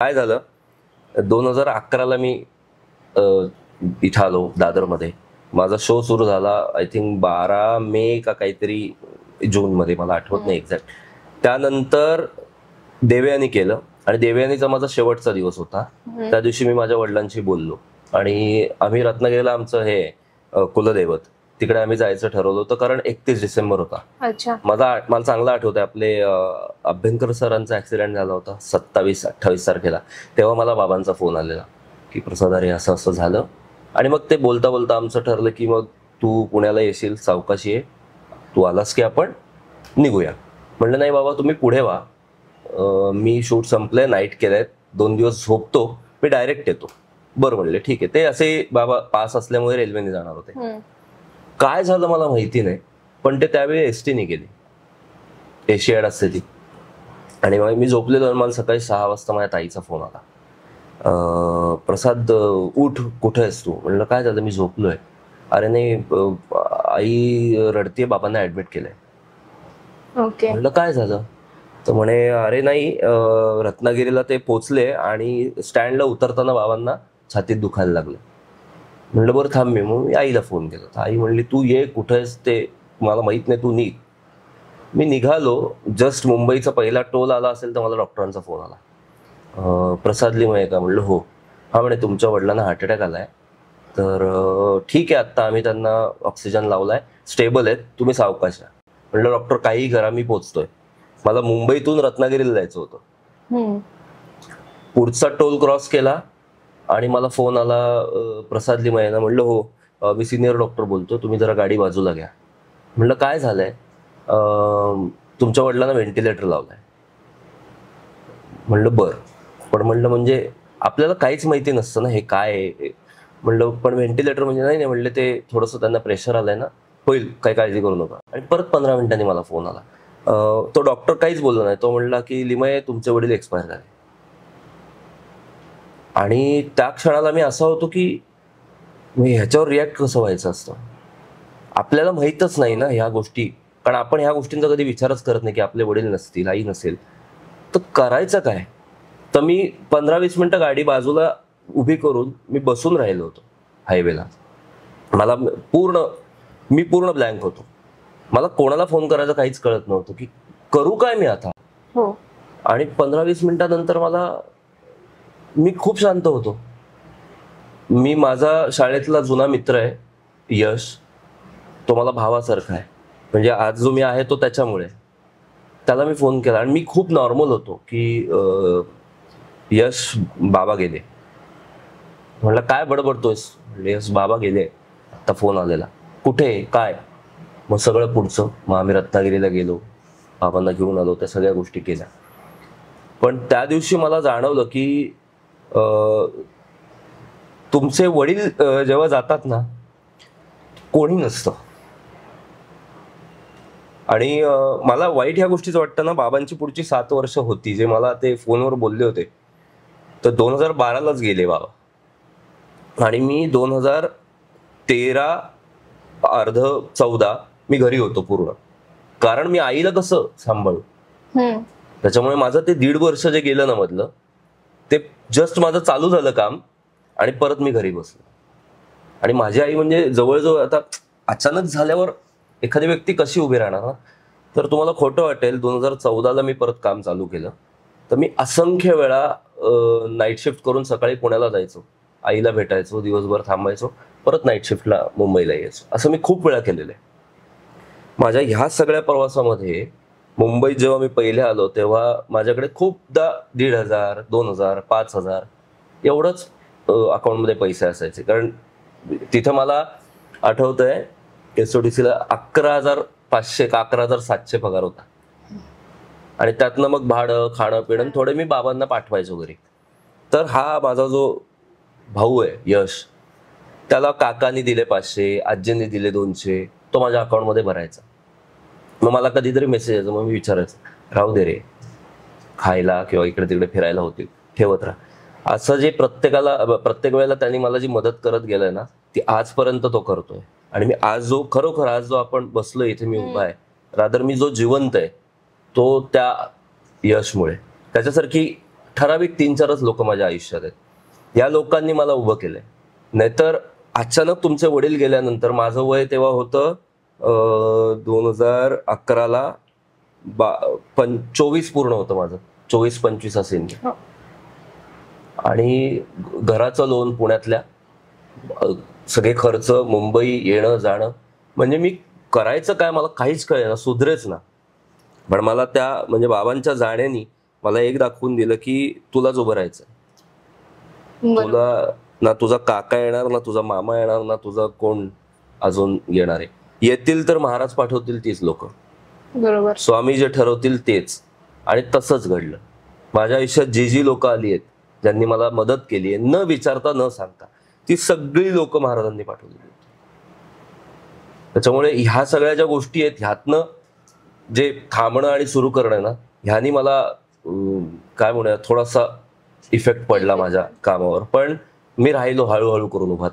काय झालं 2011ला मी अ, इथं आलो दादरमध्ये. माझा शो सुरू झाला आय थिंक 12 मे का काहीतरी जूनमध्ये, मला आठवत नाही एक्झॅक्ट. त्यानंतर देवयानी केलं आणि देवयानीचा माझा शेवटचा दिवस होता. त्या दिवशी मी माझ्या वडिलांशी बोललो आणि आम्ही रत्नागिरीला आमचं हे कुलदैवत तिकडे आम्ही जायचं ठरवलं होतं, कारण 31 डिसेंबर होता. अच्छा. मला चांगलं आठवतंय, आपले अभ्यंकर सरांचा ऍक्सिडेंट झाला होता 27-28 तारखेला. तेव्हा मला बाबांचा फोन आलेला की प्रसाद अरे असं असं झालं. आणि मग ते बोलता बोलता आमचं ठरलं की मग तू पुण्याला येशील, सावकाशी ये, तू आलास की आपण निघूया. म्हणलं नाही बाबा तुम्ही पुढे व्हा, मी शूट संपलंय, नाईट केलंय, 2 दिवस झोपतो, मी डायरेक्ट येतो. बरं म्हणले ठीक आहे. ते असे बाबा पास असल्यामुळे रेल्वेने जाणार होते. काय झालं मला माहिती नाही, पण ते त्यावेळी एसटीने गेली, एशियाड असते ती. आणि मग मी झोपलेलो आणि मला सकाळी 6 वाजता माझ्या ताईचा फोन आला, प्रसाद उठ, कुठे आहेस तू? म्हणलं काय झालं? मी झोपलोय. अरे नाही, आई रडतीये, बाबांना ऍडमिट केलंय. ओके. म्हणलं काय झालं? तर म्हणे अरे नाही, रत्नागिरीला ते पोचले आणि स्टँडला उतरताना बाबांना छातीत दुखायला लागलं. म्हणलं बरं थांब, मग मी आईला फोन केला. तर आई म्हणली तू ये, कुठं आहेस ते मला माहित नाही, तू निघ. मी निघालो, जस्ट मुंबईचा पहिला टोल आला असेल तर मला डॉक्टरांचा फोन आला, प्रसाद लिमये का? म्हणलं हो. हा म्हणे तुमच्या वडिलांना हार्ट अटॅक आलाय, तर ठीक आहे, आत्ता आम्ही त्यांना ऑक्सिजन लावलाय, स्टेबल आहेत, तुम्ही सावकाश या. म्हणलं डॉक्टर काहीही करा, मी पोचतोय. मला मुंबईतून रत्नागिरीला जायचं होतं. पुढचा टोल क्रॉस केला आणि मला फोन आला, प्रसाद लिमये ना? म्हणलं हो, मी सिनियर डॉक्टर बोलतो, तुम्ही जरा गाडी बाजूला घ्या. म्हणलं काय झालंय? तुमच्या वडिलांना व्हेंटिलेटर लावलाय. म्हणलं बरं, पण म्हणलं म्हणजे आपल्याला काहीच माहिती नसतं ना हे काय आहे. म्हणलं पण व्हेंटिलेटर म्हणजे? नाही नाही म्हणले, ते थोडंसं त्यांना प्रेशर आलंय ना, होईल, काही काळजी करू नका. आणि परत 15 मिनिटांनी मला फोन आला. तो डॉक्टर काहीच बोलला नाही, तो म्हणला की लिमये तुमचे वडील एक्सपायर झाले. आणि त्या क्षणाला मी असा होतो की मी ह्याच्यावर रिॲक्ट कसं व्हायचं असतं. आपल्याला माहीतच नाही ना ह्या गोष्टी, कारण आपण ह्या गोष्टींचा कधी विचारच करत नाही की आपले वडील नसतील, आई नसेल, तर करायचं काय? तर मी 15-20 मिनिटं गाडी बाजूला उभी करून मी बसून राहिलो होतो हायवेला. मी पूर्ण ब्लँक होतो. मला कोणाला फोन करायचं काहीच कळत नव्हतं की करू काय मी आता. आणि 15-20 मिनिटानंतर मी खूप शांत होतो. मी माझा शाळेतला जुना मित्र आहे यश, तो मला भावासारखा आहे, म्हणजे आज जो मी आहे तो त्याच्यामुळे. त्याला मी फोन केला आणि मी खूप नॉर्मल होतो की यश बाबा गेले. म्हणलं काय बडबडतोयस? म्हणले यश बाबा गेले, आता फोन आलेला. कुठे, काय? मग सगळं पुढचं, मग आम्ही रत्नागिरीला गेलो, बाबांना घेऊन आलो, त्या सगळ्या गोष्टी केल्या. पण त्या दिवशी मला जाणवलं की तुमचे वडील जेव्हा जातात ना, कोणी नसतं. आणि मला वाईट ह्या गोष्टीचं वाटतं ना, बाबांची पुढची 7 वर्ष होती, जे मला ते फोनवर बोलले होते, तर 2012लाच गेले बाबा. आणि मी 2013 अर्ध 14 मी घरी होतो पूर्ण, कारण मी आईला कसं सांभाळू. त्याच्यामुळे माझं ते 1.5 वर्ष जे गेलं ना मधलं, ते जस्ट माझं चालू झालं काम आणि परत मी घरी बसलो. आणि माझी आई म्हणजे जवळजवळ, आता अचानक झाल्यावर एखादी व्यक्ती कशी उभी राहणार ना. तर तुम्हाला खोटं वाटेल, 2014ला मी परत काम चालू केलं, तर मी असंख्य वेळा नाईट शिफ्ट करून सकाळी पुण्याला जायचो, आईला भेटायचो, दिवसभर थांबायचो, परत नाईट शिफ्टला मुंबईला यायचो. असं मी खूप वेळा केलेलं आहे. माझ्या ह्या सगळ्या प्रवासामध्ये मुंबईत जेव्हा मी पहिले आलो तेव्हा माझ्याकडे खूपदा 1,500, 2,000, 5,000 एवढंच अकाउंटमध्ये पैसे असायचे. कारण तिथं मला आठवतंय एसओटीसीला 11,500 का 11,700 पगार होता. आणि त्यातनं मग भाडं, खाणं पिणं थोडे मी बाबांना पाठवायचो घरी. तर हा माझा जो भाऊ आहे यश, त्याला काकांनी दिले 500, आजींनी दिले 200, तो माझ्या अकाउंटमध्ये भरायचा. मग मला कधीतरी मेसेज यायचा, मग मी विचारायचं राहू दे रे, खायला किंवा इकडे तिकडे फिरायला होतील, ठेवत राहा. असं जे प्रत्येक वेळेला त्यांनी मला जी मदत करत गेलाय ना, ती आजपर्यंत तो करतोय. आणि मी आज जो आपण बसलो इथे, मी उभा आहे, रादर मी जो जिवंत आहे, तो त्या यशमुळे. त्याच्यासारखी ठराविक 3-4च लोक माझ्या आयुष्यात आहेत. या लोकांनी मला उभं केलंय. नाहीतर अचानक तुमचे वडील गेल्यानंतर माझं वय तेव्हा होतं 2011ला 24 पूर्ण होतं माझं. 24-25 असेल. हो. आणि घराचं लोन पुण्यातल्या, सगळे खर्च, मुंबई येणं जाणं, म्हणजे मी करायचं काय मला काहीच कळेना, सुधरेच ना. पण मला त्या म्हणजे बाबांच्या जाण्यानी मला एक दाखवून दिलं की तुलाच उभं राहायचं. बरोबर. तुला ना तुझा काका येणार, ना तुझा मामा येणार, ना तुझा कोण अजून येणार आहे. येतील तर महाराज पाठवतील तीच लोक, बरोबर. स्वामी जे ठरवतील तेच. आणि तसंच घडलं. माझ्या आयुष्यात जी लोक आली आहेत, ज्यांनी मला मदत केली आहे, न विचारता न सांगता, ती सगळी लोक महाराजांनी पाठवली. त्याच्यामुळे ह्या सगळ्या ज्या गोष्टी आहेत, ह्यातनं जे थांबणं आणि सुरू करणं ना, ह्यानी मला काय म्हणूया थोडासा इफेक्ट पडला माझ्या कामावर. पण मी राहिलो हळूहळू करून उभा.